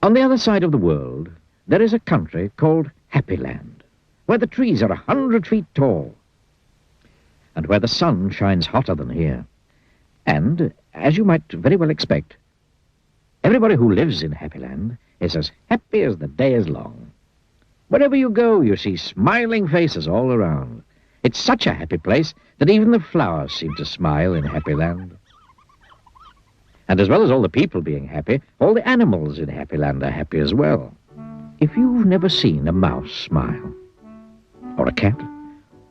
On the other side of the world, there is a country called Happy Land, where the trees are 100 feet tall, and where the sun shines hotter than here. And, as you might very well expect, everybody who lives in Happy Land is as happy as the day is long. Wherever you go, you see smiling faces all around. It's such a happy place that even the flowers seem to smile in Happy Land. And as well as all the people being happy, all the animals in Happy Land are happy as well. If you've never seen a mouse smile, or a cat,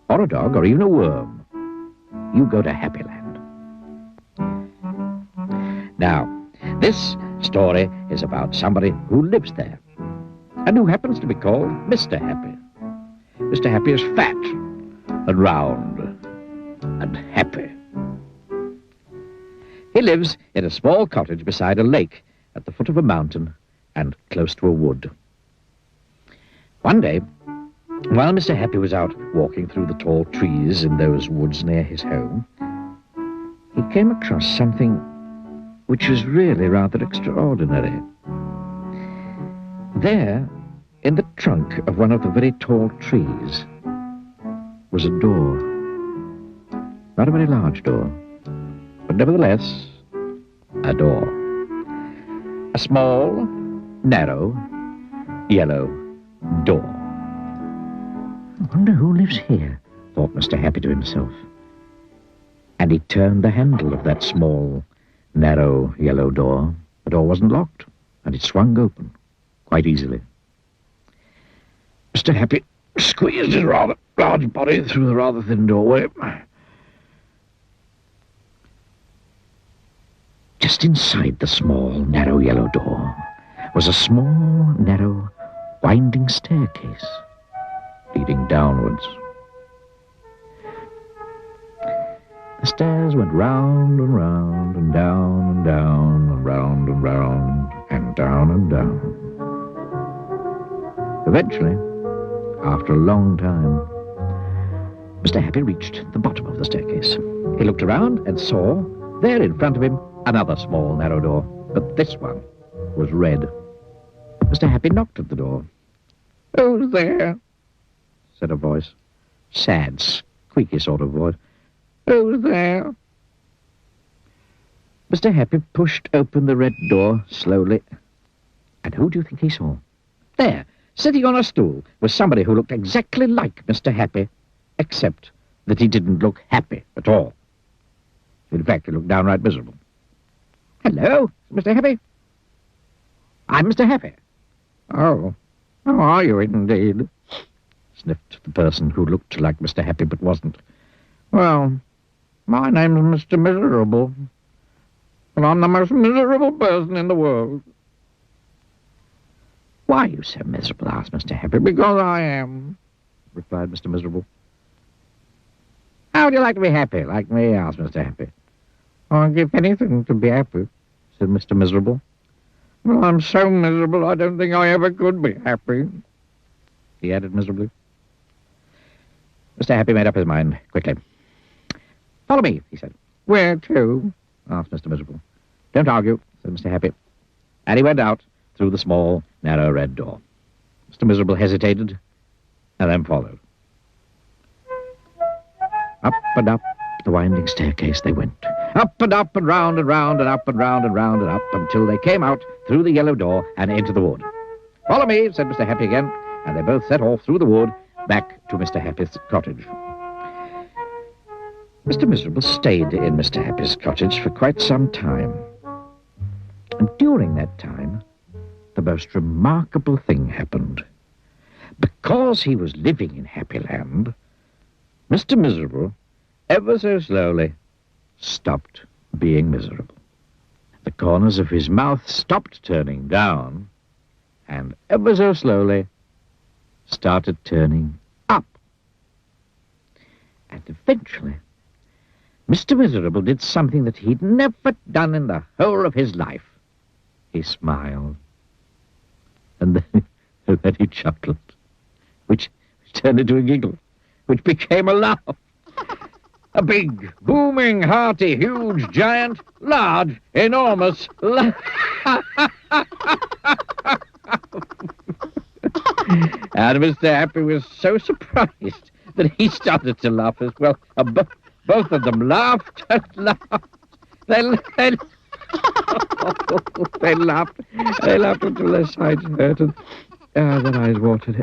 or a dog, or even a worm, you go to Happy Land. Now, this story is about somebody who lives there, and who happens to be called Mr. Happy. Mr. Happy is fat, and round, and happy. He lives in a small cottage beside a lake at the foot of a mountain and close to a wood. One day, while Mr. Happy was out walking through the tall trees in those woods near his home, he came across something which was really rather extraordinary. There, in the trunk of one of the very tall trees, was a door. Not a very large door, but nevertheless, a door. A small, narrow, yellow door. I wonder who lives here, thought Mr. Happy to himself. And he turned the handle of that small, narrow, yellow door. The door wasn't locked, and it swung open quite easily. Mr. Happy squeezed his rather large body through the rather thin doorway. Just inside the small, narrow yellow door was a small, narrow, winding staircase leading downwards. The stairs went round and round and down and down and round and round and down and down. Eventually, after a long time, Mr. Happy reached the bottom of the staircase. He looked around and saw, there in front of him, another small, narrow door, but this one was red. Mr. Happy knocked at the door. "Who's there?" said a voice. Sad, squeaky sort of voice. "Who's there?" Mr. Happy pushed open the red door slowly. And who do you think he saw? There, sitting on a stool, was somebody who looked exactly like Mr. Happy, except that he didn't look happy at all. In fact, he looked downright miserable. "Hello, Mr. Happy." "I'm Mr. Happy." "Oh, how are you indeed?" sniffed the person who looked like Mr. Happy but wasn't. "Well, my name's Mr. Miserable, and I'm the most miserable person in the world." "Why are you so miserable?" asked Mr. Happy. "Because I am," replied Mr. Miserable. "How would you like to be happy, like me?" asked Mr. Happy. "I'd give anything to be happy," said Mr. Miserable. "Well, I'm so miserable I don't think I ever could be happy," he added miserably. Mr. Happy made up his mind quickly. "Follow me," he said. "Where to?" asked Mr. Miserable. "Don't argue," said Mr. Happy. And he went out through the small, narrow red door. Mr. Miserable hesitated, and then followed. Up and up the winding staircase they went. Up and round and round and up and round and round and up until they came out through the yellow door and into the wood. "Follow me," said Mr. Happy again, and they both set off through the wood back to Mr. Happy's cottage. Mr. Miserable stayed in Mr. Happy's cottage for quite some time. And during that time, the most remarkable thing happened. Because he was living in Happy Land, Mr. Miserable, ever so slowly, stopped being miserable. The corners of his mouth stopped turning down, and ever so slowly started turning up. And eventually, Mr. Miserable did something that he'd never done in the whole of his life. He smiled. And then he chuckled, which turned into a giggle, which became a laugh. A big, booming, hearty, huge, giant, large, enormous laugh. And Mr. Happy was so surprised that he started to laugh as well. Both of them laughed and laughed. They laughed. They laughed until their sides hurt and their eyes watered.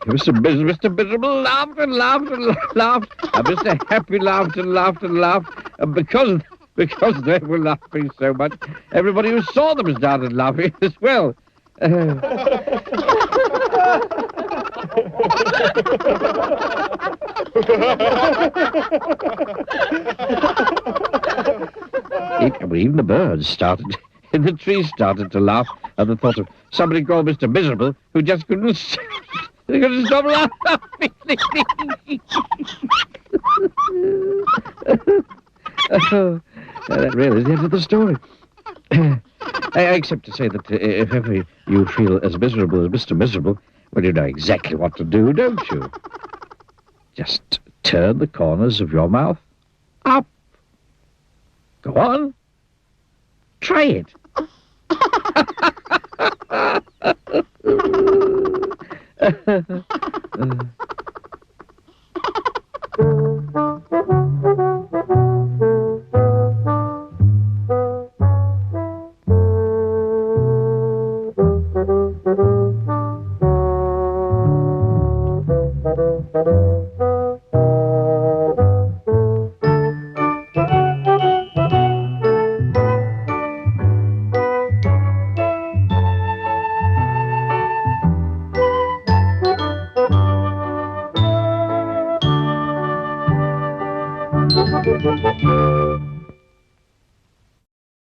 Mr. Miserable laughed and laughed and laughed, and Mr. Happy laughed and laughed and laughed, and because they were laughing so much, everybody who saw them started laughing as well. Even the birds started, and the trees started to laugh at the thought of somebody called Mr. Miserable who just couldn't stop laughing. That really is the end of the story. Except to say that if ever you feel as miserable as Mr. Miserable, well, you know exactly what to do, don't you? Just turn the corners of your mouth up. Go on. Try it.